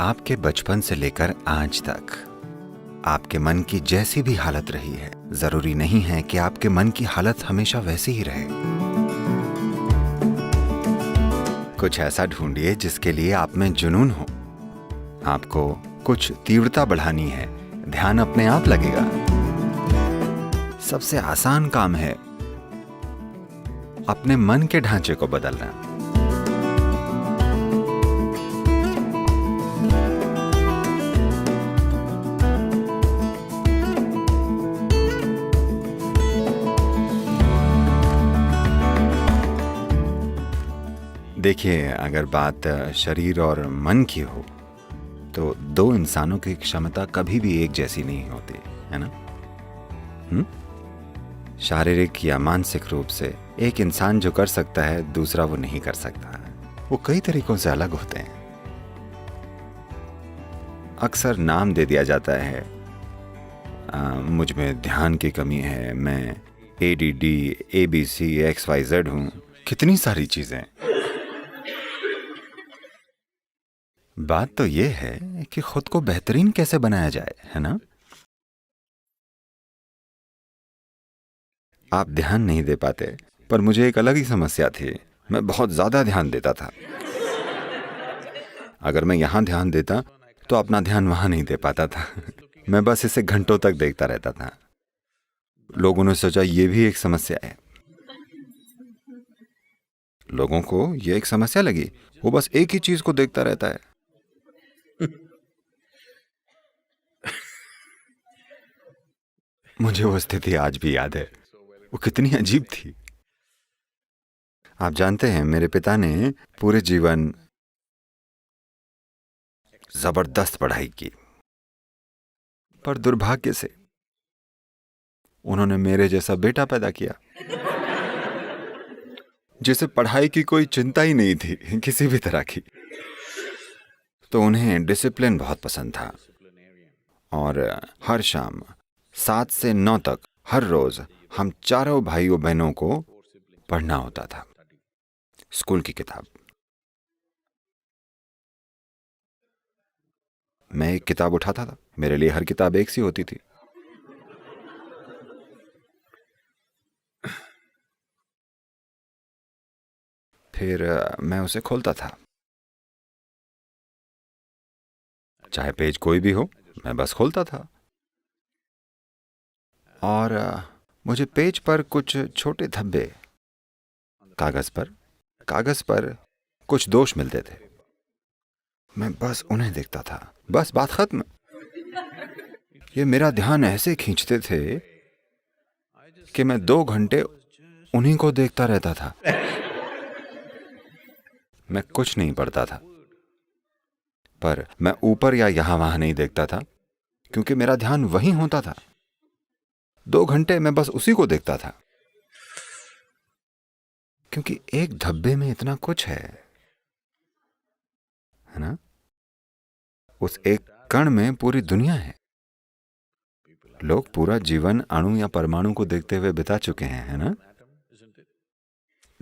आपके बचपन से लेकर आज तक आपके मन की जैसी भी हालत रही है, जरूरी नहीं है कि आपके मन की हालत हमेशा वैसी ही रहे। कुछ ऐसा ढूंढिए जिसके लिए आप में जुनून हो। आपको कुछ तीव्रता बढ़ानी है, ध्यान अपने आप लगेगा। सबसे आसान काम है अपने मन के ढांचे को बदलना। देखिए, अगर बात शरीर और मन की हो तो दो इंसानों की क्षमता कभी भी एक जैसी नहीं होती, है ना? शारीरिक या मानसिक रूप से एक इंसान जो कर सकता है, दूसरा वो नहीं कर सकता। वो कई तरीकों से अलग होते हैं। अक्सर नाम दे दिया जाता है, मुझ में ध्यान की कमी है, मैं ADD, ABC, XYZ हूं, कितनी सारी चीजें। बात तो ये है कि खुद को बेहतरीन कैसे बनाया जाए, है ना? आप ध्यान नहीं दे पाते, पर मुझे एक अलग ही समस्या थी। मैं बहुत ज्यादा ध्यान देता था। अगर मैं यहां ध्यान देता तो अपना ध्यान वहां नहीं दे पाता था। मैं बस इसे घंटों तक देखता रहता था। लोगों ने सोचा ये भी एक समस्या है। लोगों को ये एक समस्या लगी, वो बस एक ही चीज को देखता रहता है। मुझे वो स्थिति आज भी याद है। वो कितनी अजीब थी। आप जानते हैं, मेरे पिता ने पूरे जीवन जबरदस्त पढ़ाई की, पर दुर्भाग्य से उन्होंने मेरे जैसा बेटा पैदा किया जिसे पढ़ाई की कोई चिंता ही नहीं थी, किसी भी तरह की। तो उन्हें डिसिप्लिन बहुत पसंद था और हर शाम 7 से 9 तक हर रोज हम चारों भाइयों बहनों को पढ़ना होता था, स्कूल की किताब। मैं एक किताब उठाता था, मेरे लिए हर किताब एक सी होती थी। फिर मैं उसे खोलता था, चाहे पेज कोई भी हो, मैं बस खोलता था। और मुझे पेज पर कुछ छोटे धब्बे, कागज पर कुछ दोष मिलते थे। मैं बस उन्हें देखता था, बस बात खत्म। ये मेरा ध्यान ऐसे खींचते थे कि मैं 2 घंटे उन्हीं को देखता रहता था। मैं कुछ नहीं पढ़ता था, पर मैं ऊपर या यहां वहां नहीं देखता था, क्योंकि मेरा ध्यान वहीं होता था। 2 घंटे मैं बस उसी को देखता था, क्योंकि एक धब्बे में इतना कुछ है ना? उस एक कण में पूरी दुनिया है। लोग पूरा जीवन अणु या परमाणु को देखते हुए बिता चुके हैं, है ना?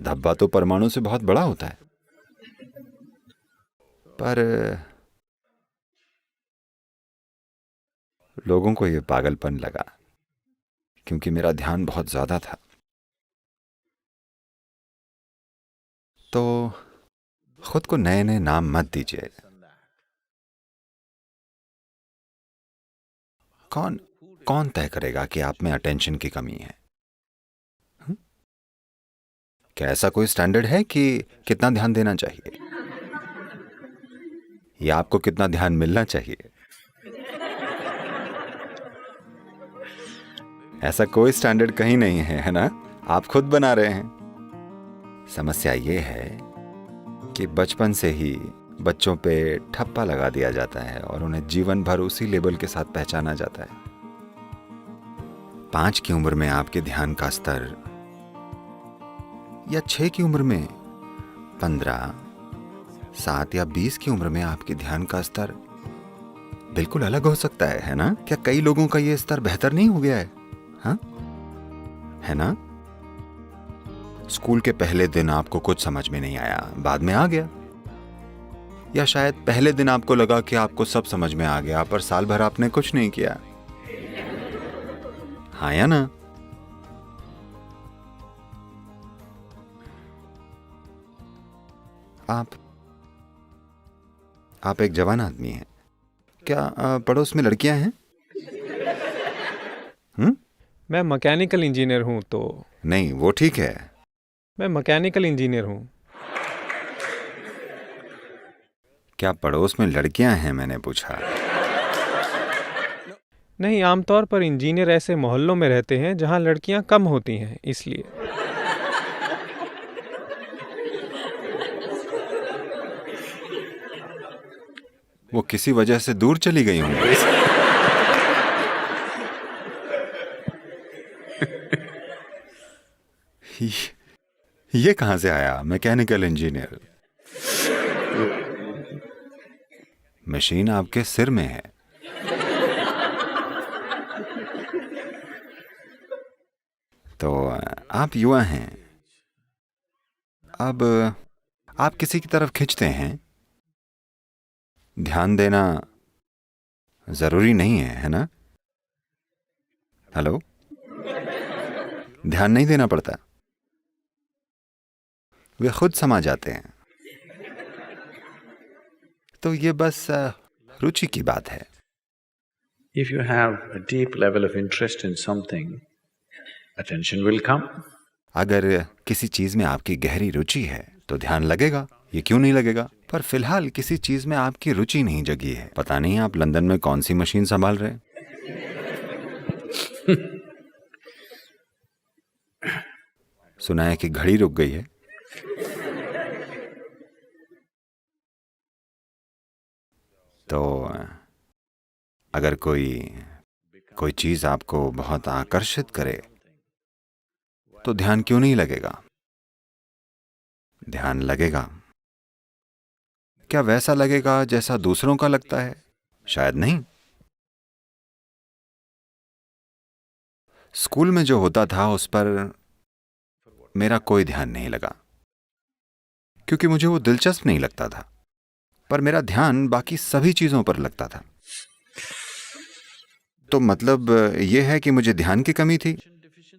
धब्बा तो परमाणु से बहुत बड़ा होता है, पर लोगों को यह पागलपन लगा, क्योंकि मेरा ध्यान बहुत ज्यादा था। तो खुद को नए नए नाम मत दीजिए। कौन तय करेगा कि आप में अटेंशन की कमी है? क्या ऐसा कोई स्टैंडर्ड है कि कितना ध्यान देना चाहिए, या आपको कितना ध्यान मिलना चाहिए? ऐसा कोई स्टैंडर्ड कहीं नहीं है ना? आप खुद बना रहे हैं। समस्या ये है कि बचपन से ही बच्चों पे ठप्पा लगा दिया जाता है और उन्हें जीवन भर उसी लेबल के साथ पहचाना जाता है। 5 की उम्र में आपके ध्यान का स्तर, या 6 की उम्र में 15, 7 या 20 की उम्र में आपके ध्यान का स्तर बिल्कुल अलग हो सकता है ना? क्या कई लोगों का यह स्तर बेहतर नहीं हो गया है? हाँ, है ना? स्कूल के पहले दिन आपको कुछ समझ में नहीं आया, बाद में आ गया। या शायद पहले दिन आपको लगा कि आपको सब समझ में आ गया, पर साल भर आपने कुछ नहीं किया। हाँ या ना? आप एक जवान आदमी हैं। क्या पड़ोस में लड़कियां हैं? मैं मैकेनिकल इंजीनियर हूँ। तो नहीं, वो ठीक है। मैं मैकेनिकल इंजीनियर हूँ। क्या पड़ोस में लड़कियां हैं, मैंने पूछा। नहीं, आमतौर पर इंजीनियर ऐसे मोहल्लों में रहते हैं जहाँ लड़कियाँ कम होती हैं, इसलिए। वो किसी वजह से दूर चली गई होंगी। ये कहां से आया मैकेनिकल इंजीनियर? मशीन आपके सिर में है। तो आप युवा हैं। अब आप किसी की तरफ खिंचते हैं। ध्यान देना जरूरी नहीं है ना? हेलो? ध्यान नहीं देना पड़ता, वे खुद समा जाते हैं। तो ये बस रुचि की बात है। If you have a deep level of interest in something, attention will come. अगर किसी चीज में आपकी गहरी रुचि है तो ध्यान लगेगा। ये क्यों नहीं लगेगा? पर फिलहाल किसी चीज में आपकी रुचि नहीं जगी है। पता नहीं आप लंदन में कौन सी मशीन संभाल रहे हैं। सुना है कि घड़ी रुक गई है। तो अगर कोई चीज आपको बहुत आकर्षित करे तो ध्यान क्यों नहीं लगेगा? ध्यान लगेगा। क्या वैसा लगेगा जैसा दूसरों का लगता है? शायद नहीं। स्कूल में जो होता था उस पर मेरा कोई ध्यान नहीं लगा, क्योंकि मुझे वो दिलचस्प नहीं लगता था। पर मेरा ध्यान बाकी सभी चीजों पर लगता था। तो मतलब यह है कि मुझे ध्यान की कमी थी?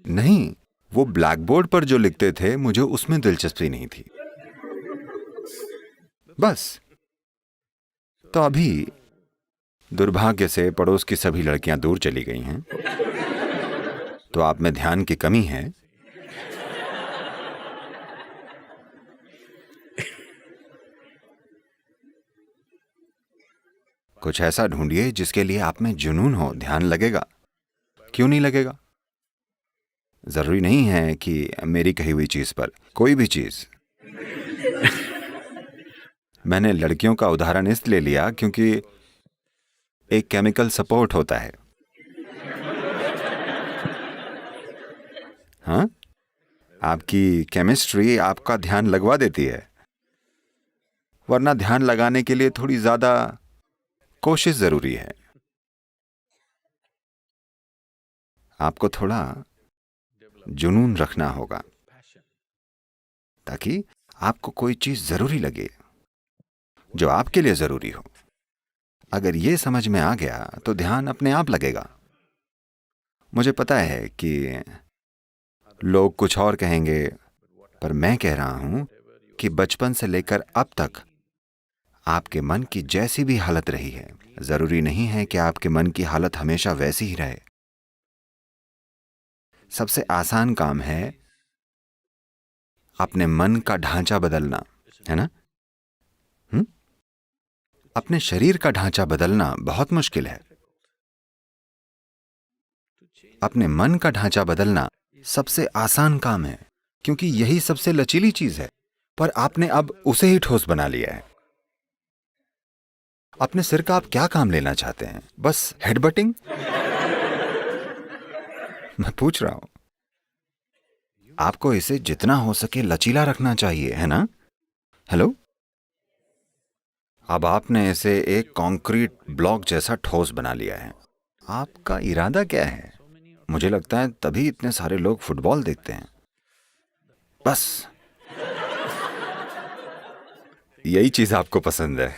नहीं, वो ब्लैक बोर्ड पर जो लिखते थे मुझे उसमें दिलचस्पी नहीं थी, बस। तो अभी दुर्भाग्य से पड़ोस की सभी लड़कियां दूर चली गई हैं। तो आप में ध्यान की कमी है। कुछ ऐसा ढूंढिए जिसके लिए आप में जुनून हो। ध्यान लगेगा। क्यों नहीं लगेगा? जरूरी नहीं है कि मेरी कही हुई चीज पर, कोई भी चीज। मैंने लड़कियों का उदाहरण इसलिए लिया क्योंकि एक केमिकल सपोर्ट होता है। हाँ, आपकी केमिस्ट्री आपका ध्यान लगवा देती है, वरना ध्यान लगाने के लिए थोड़ी ज्यादा कोशिश जरूरी है। आपको थोड़ा जुनून रखना होगा ताकि आपको कोई चीज जरूरी लगे जो आपके लिए जरूरी हो। अगर ये समझ में आ गया तो ध्यान अपने आप लगेगा। मुझे पता है कि लोग कुछ और कहेंगे, पर मैं कह रहा हूं कि बचपन से लेकर अब तक आपके मन की जैसी भी हालत रही है, जरूरी नहीं है कि आपके मन की हालत हमेशा वैसी ही रहे। सबसे आसान काम है अपने मन का ढांचा बदलना, है ना? अपने शरीर का ढांचा बदलना बहुत मुश्किल है। अपने मन का ढांचा बदलना सबसे आसान काम है, क्योंकि यही सबसे लचीली चीज है। पर आपने अब उसे ही ठोस बना लिया है। अपने सिर का आप क्या काम लेना चाहते हैं? बस हेडबटिंग? मैं पूछ रहा हूं। आपको इसे जितना हो सके लचीला रखना चाहिए, है ना? हेलो? अब आपने इसे एक कंक्रीट ब्लॉक जैसा ठोस बना लिया है। आपका इरादा क्या है? मुझे लगता है तभी इतने सारे लोग फुटबॉल देखते हैं। बस यही चीज आपको पसंद है।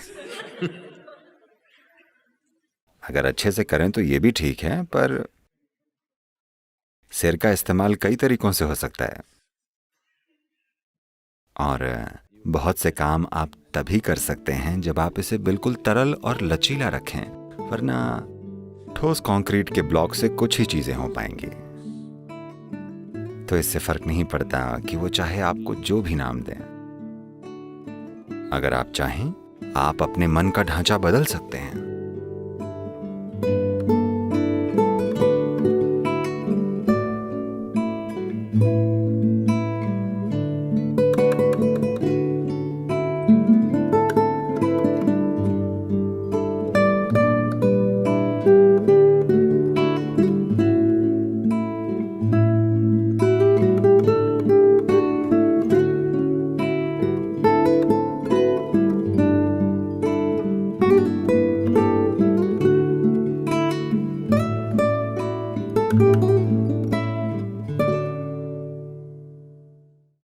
अगर अच्छे से करें तो ये भी ठीक है, पर सिर का इस्तेमाल कई तरीकों से हो सकता है, और बहुत से काम आप तभी कर सकते हैं जब आप इसे बिल्कुल तरल और लचीला रखें, वरना ठोस कंक्रीट के ब्लॉक से कुछ ही चीजें हो पाएंगी। तो इससे फर्क नहीं पड़ता कि वो चाहे आपको जो भी नाम दें। अगर आप चाहें, आप अपने मन का ढांचा बदल सकते हैं।